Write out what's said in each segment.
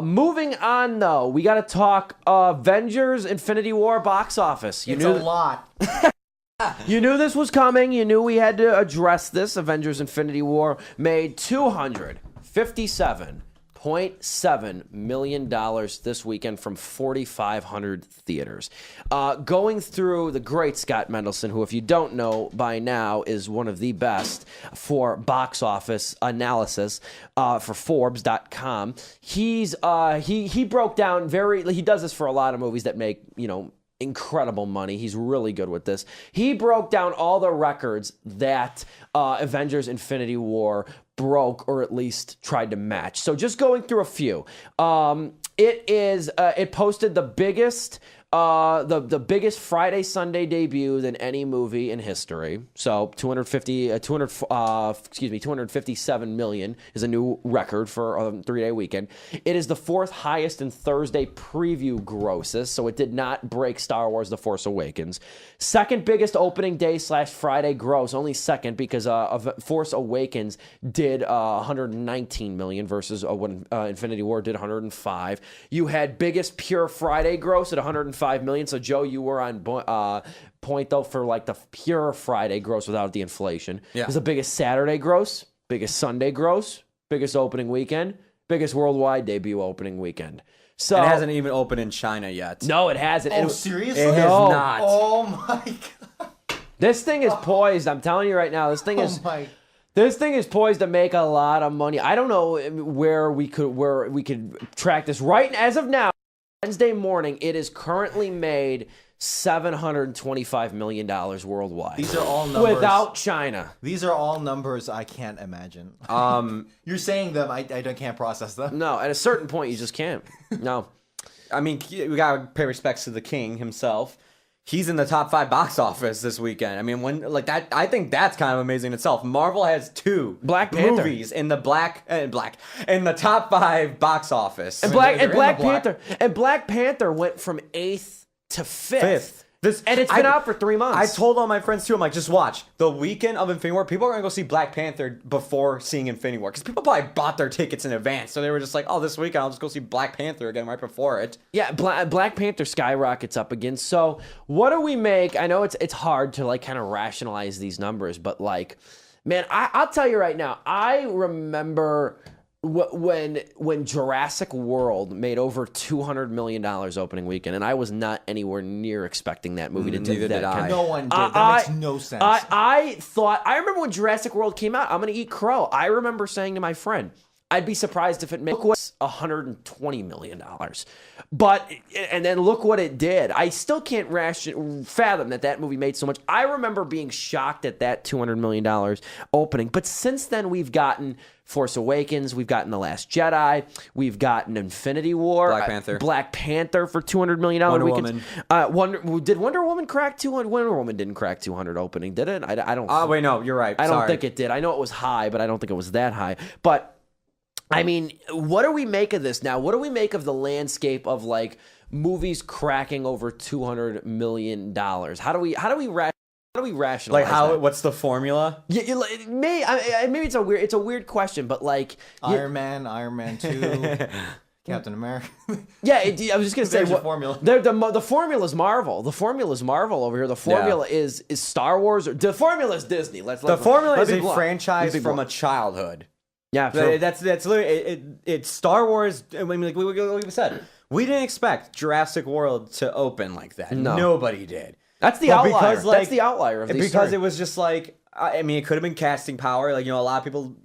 Moving on, though, we got to talk Avengers Infinity War box office. It's a lot. You knew this was coming. You knew we had to address this. Avengers Infinity War made $257.7 million this weekend from 4,500 theaters. Going through the great Scott Mendelson, who, if you don't know by now, is one of the best for box office analysis for Forbes.com. He broke down he does this for a lot of movies that make, incredible money. He's really good with this. He broke down all the records that Avengers Infinity War broke, or at least tried to match. So just going through a few. It posted the biggest Friday Sunday debut than any movie in history. So 257 million is a new record for a 3-day weekend. It is the fourth highest in Thursday preview grosses, so it did not break Star Wars: The Force Awakens. Second biggest opening day / Friday gross, only second because Force Awakens did 119 million versus when Infinity War did 105. You had biggest pure Friday gross at 105 million. So Joe, you were on point though for like the pure Friday gross without the inflation. Yeah. It was the biggest Saturday gross, biggest Sunday gross, biggest opening weekend, biggest worldwide debut opening weekend. So it hasn't even opened in China yet. No, it hasn't. Oh, seriously? It has not. Oh my god. This thing is poised. I'm telling you right now, this thing is poised to make a lot of money. I don't know where we could track this right as of now. Wednesday morning, it is currently made $725 million worldwide. These are all numbers. Without China. These are all numbers I can't imagine. You're saying them, I can't process them. No, at a certain point, you just can't. No. I mean, we got to pay respects to the king himself. He's in the top 5 box office this weekend. I mean, I think that's kind of amazing in itself. Marvel has 2 Black Panther movies in the in the top 5 box office. And Black Panther went from 8th to 5th. And it's been out for 3 months. I told all my friends too, I'm like, just watch. The weekend of Infinity War, people are going to go see Black Panther before seeing Infinity War. Because people probably bought their tickets in advance. So they were just like, oh, this weekend I'll just go see Black Panther again right before it. Yeah, Black Panther skyrockets up again. So what do we make? I know it's hard to kind of rationalize these numbers. But man, I'll tell you right now, I remember when Jurassic World made over $200 million opening weekend, and I was not anywhere near expecting that movie to do that. No one did. That makes no sense. I remember when Jurassic World came out, I'm going to eat crow. I remember saying to my friend, I'd be surprised if it made $120 million. And then look what it did. I still can't fathom that movie made so much. I remember being shocked at that $200 million opening. But since then, we've gotten Force Awakens, we've gotten The Last Jedi, we've gotten Infinity War, Black Panther for $200 million. Woman. Did Wonder Woman crack 200? Wonder Woman didn't crack 200 opening, did it? I don't. Oh wait, no, you're right. I don't think it did. I know it was high, but I don't think it was that high. But I mean, what do we make of this now? What do we make of the landscape of movies cracking over $200 million? How do we rationalize that? What's the formula? Yeah, maybe it's a weird question, but Iron Man 2, Captain America. Yeah, I was just gonna say formula. The formula is Marvel. The formula is Marvel over here. The formula is Star Wars. The formula is Disney. The formula is a franchise from a childhood. Yeah, true. That's literally it's Star Wars. I mean, like we said, we didn't expect Jurassic World to open like that. No. Nobody did. That's the outlier. That's the outlier of these because it was just I mean, it could have been casting power. A lot of people.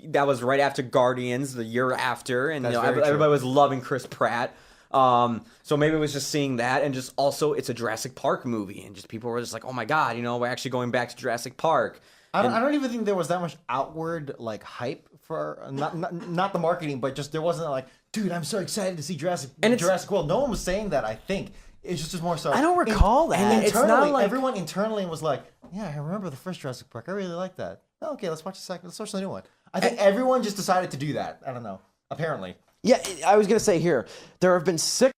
That was right after Guardians, the year after, and everybody was loving Chris Pratt. So maybe it was just seeing that, and just also it's a Jurassic Park movie, and just people were just like, oh my god, we're actually going back to Jurassic Park. I don't even think there was that much outward hype for not the marketing, but just there wasn't dude, I'm so excited to see Jurassic World. No one was saying that. I think it's just more so. I don't recall that. And it's not everyone internally was like, yeah, I remember the first Jurassic Park. I really like that. Oh, okay, let's watch the second. Let's watch the new one. I think everyone just decided to do that. I don't know. Apparently. Yeah, I was gonna say here there have been 6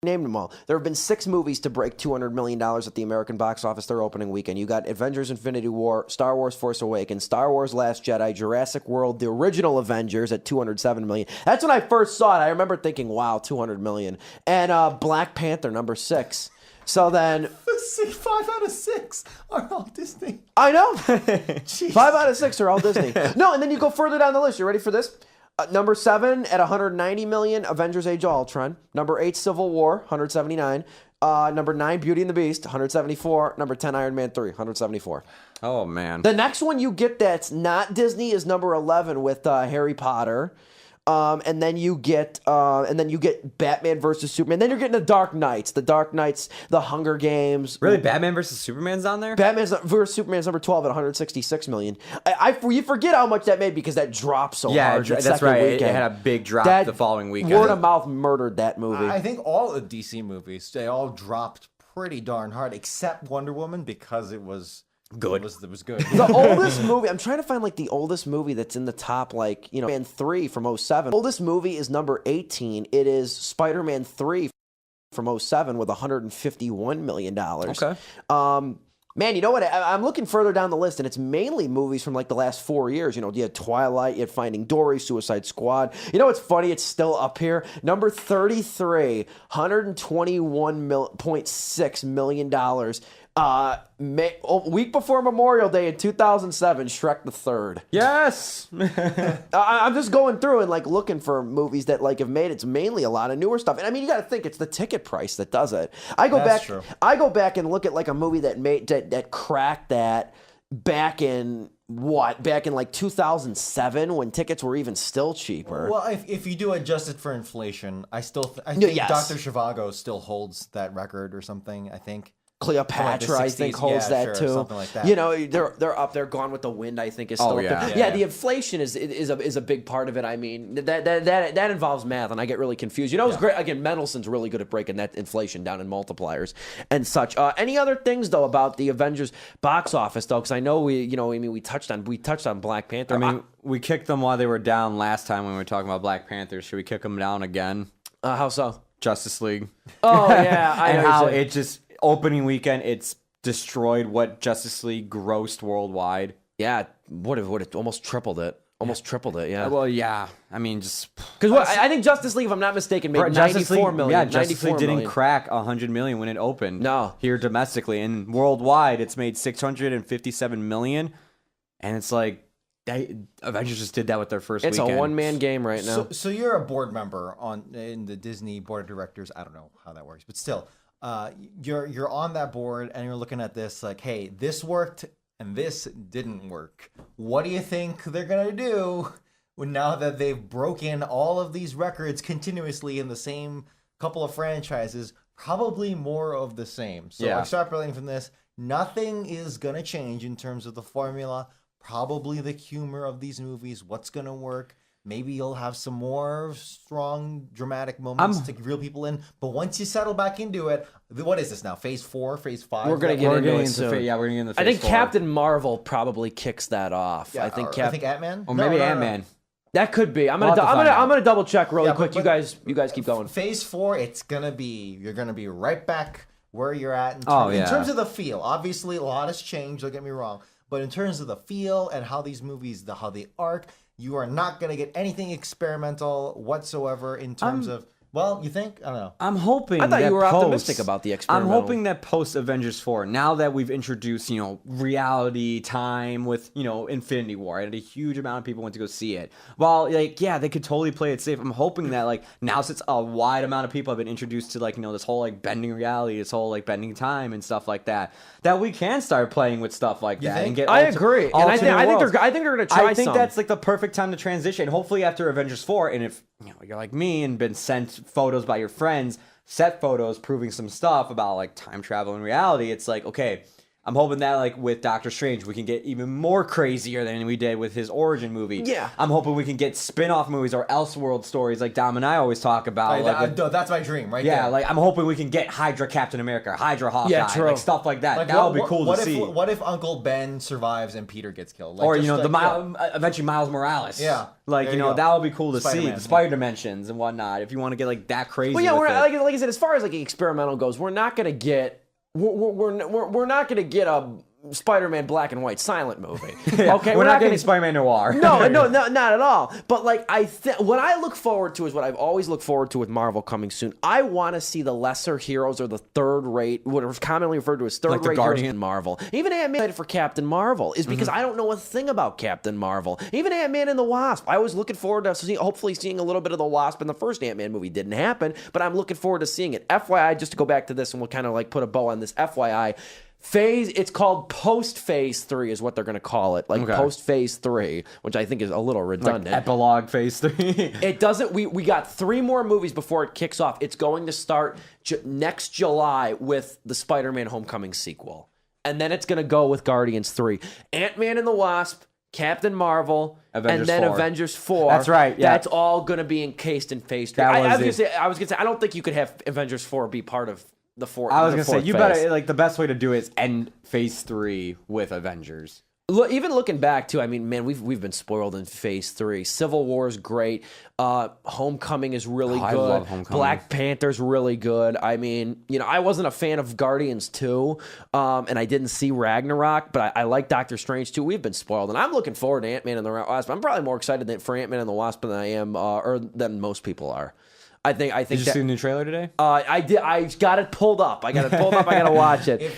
named them all. There have been 6 movies to break $200 million at the American box office their opening weekend. You got Avengers Infinity War, Star Wars Force Awakens, Star Wars Last Jedi, Jurassic World, the original Avengers at $207 million. That's when I first saw it. I remember thinking, wow, $200 million. And Black Panther, number 6. So then... 5 out of 6 are all Disney. I know. 5 out of 6 are all Disney. No, and then you go further down the list. You ready for this? Number 7 at $190 million, Avengers Age of Ultron. Number 8, Civil War, $179. Number 9, Beauty and the Beast, $174. Number 10, Iron Man 3, $174. Oh, man. The next one you get that's not Disney is number 11 with Harry Potter. And then you get Batman versus Superman. Then you're getting the Dark Knights, the Hunger Games. Really, Batman versus Superman's on there? Batman versus Superman's number 12 at 166 million. You forget how much that made because that dropped so hard. Yeah, that's right. It had a big drop the following weekend. Word of mouth murdered that movie. I think all the DC movies, they all dropped pretty darn hard, except Wonder Woman because it was good. It was good. The oldest movie, I'm trying to find like the oldest movie that's in the top, like, Man 3 from 07. Oldest movie is number 18. It is Spider-Man 3 from 07 with $151 million. Okay. Man, you know what? I'm looking further down the list, and it's mainly movies from like the last 4 years. You had Twilight, you had Finding Dory, Suicide Squad. You know what's funny? It's still up here. Number 33, $121.6 million. Week before Memorial Day in 2007, Shrek the Third. Yes. I'm just going through and like looking for movies that like have made it's mainly a lot of newer stuff. And I mean, you got to think it's the ticket price that does it. I go back and look at like a movie that cracked that back in like 2007 when tickets were even still cheaper. Well, if you do adjust it for inflation, I think Dr. Zhivago still holds that record or something. I think. Cleopatra, I think, holds that too. Something like that. They're up there. Gone with the Wind, I think, is still up there. Yeah, the inflation is a big part of it. I mean, that involves math, and I get really confused. It's great. Again, Mendelssohn's really good at breaking that inflation down in multipliers and such. Any other things though about the Avengers box office though? Because I know we touched on Black Panther. I mean, we kicked them while they were down last time when we were talking about Black Panther. Should we kick them down again? How so? Justice League. Oh yeah, and how it just. Opening weekend, it's destroyed what Justice League grossed worldwide. Yeah, what it almost tripled it. Almost tripled it, yeah. Well, yeah. I mean, just because I think Justice League, if I'm not mistaken, made 94 million. Yeah, Justice League didn't crack 100 million when it opened. No, here domestically and worldwide, it's made 657 million, and it's like Avengers just did that with their first. It's weekend. A one-man game right now. So you're a board member in the Disney board of directors. I don't know how that works, but still. You're on that board and you're looking at this like, hey, this worked and this didn't work. What do you think they're gonna do now that they've broken all of these records continuously in the same couple of franchises? Probably more of the same. So extrapolating from this, nothing is gonna change in terms of the formula. Probably the humor of these movies, what's gonna work. Maybe you'll have some more strong, dramatic moments to reel people in. But once you settle back into it, what is this now? Phase 4, Phase 5? We're going to get into it soon. We're going to get into Phase 4. I think Captain Marvel probably kicks that off. Yeah, I think Ant-Man? Or maybe Ant-Man. That could be. I'm gonna double check really quick. You guys keep going. Phase 4, you're gonna be right back where you're at in terms of the feel. Obviously, a lot has changed. Don't get me wrong, but in terms of the feel and how these movies, how they arc. You are not going to get anything experimental whatsoever in terms of... Well, you think? I don't know. I'm hoping. I thought you were optimistic about the experimental. I'm hoping that post Avengers 4, now that we've introduced, reality time with, Infinity War, and a huge amount of people went to go see it. Well, they could totally play it safe. I'm hoping that, now since a wide amount of people have been introduced to, this whole, bending reality, this whole, bending time and stuff like that, that we can start playing with stuff like that and get. I agree, and I think they're going to try. I think that's the perfect time to transition. Hopefully after Avengers 4, and if you're like me and been sent photos by your friends, set photos proving some stuff about time travel and reality, it's okay, I'm hoping that, like, with Doctor Strange, we can get even more crazier than we did with his origin movie. Yeah. I'm hoping we can get spin-off movies or Elseworld stories like Dom and I always talk about. That's my dream, right? Yeah, there. like, I'm hoping we can get Hydra Captain America, Hydra Hawkeye, like, stuff like that. Like, that would be cool to see. What if Uncle Ben survives and Peter gets killed? Like, or, eventually Miles Morales. Yeah. Like, that would be cool to see. The Spider-Man. Dimensions and whatnot, if you want to get, like, that crazy. Well, yeah, with like I said, as far as, like, experimental goes, we're not going to get... We're not going to get a Spider-Man black and white silent movie. Okay, we're not getting Spider-Man Noir. No, not at all. But like what I look forward to is what I've always looked forward to with Marvel coming soon. I want to see the lesser heroes or the third-rate, what is commonly referred to as third-rate heroes in Marvel. Even Ant-Man for Captain Marvel is because I don't know a thing about Captain Marvel. Even Ant-Man and the Wasp. I was looking forward to hopefully seeing a little bit of the Wasp in the first Ant-Man movie. Didn't happen, but I'm looking forward to seeing it. FYI, just to go back to this, and we'll kind of like put a bow on this. FYI. It's called post-phase 3 is what they're going to call it. Like post-phase 3, which I think is a little redundant. Like epilogue phase 3. It doesn't, we got 3 more movies before it kicks off. It's going to start next July with the Spider-Man Homecoming sequel. And then it's going to go with Guardians 3. Ant-Man and the Wasp, Captain Marvel, and then 4. Avengers 4. That's right. Yeah. That's all going to be encased in phase 3. I was going to say, I don't think you could have Avengers 4 be part of the fourth. I was gonna say you better, like, the best way to do it is end phase 3 with Avengers. Even looking back too, I mean, man, we've been spoiled in phase 3. Civil War is great. Homecoming is really good. I love Homecoming. Black Panther's really good. I mean, I wasn't a fan of Guardians 2, and I didn't see Ragnarok, but I like Doctor Strange too. We've been spoiled, and I'm looking forward to Ant-Man and the Wasp. I'm probably more excited for Ant-Man and the Wasp than I am, or than most people are. I think. Did you see the new trailer today? I did. I got it pulled up. I got to watch it.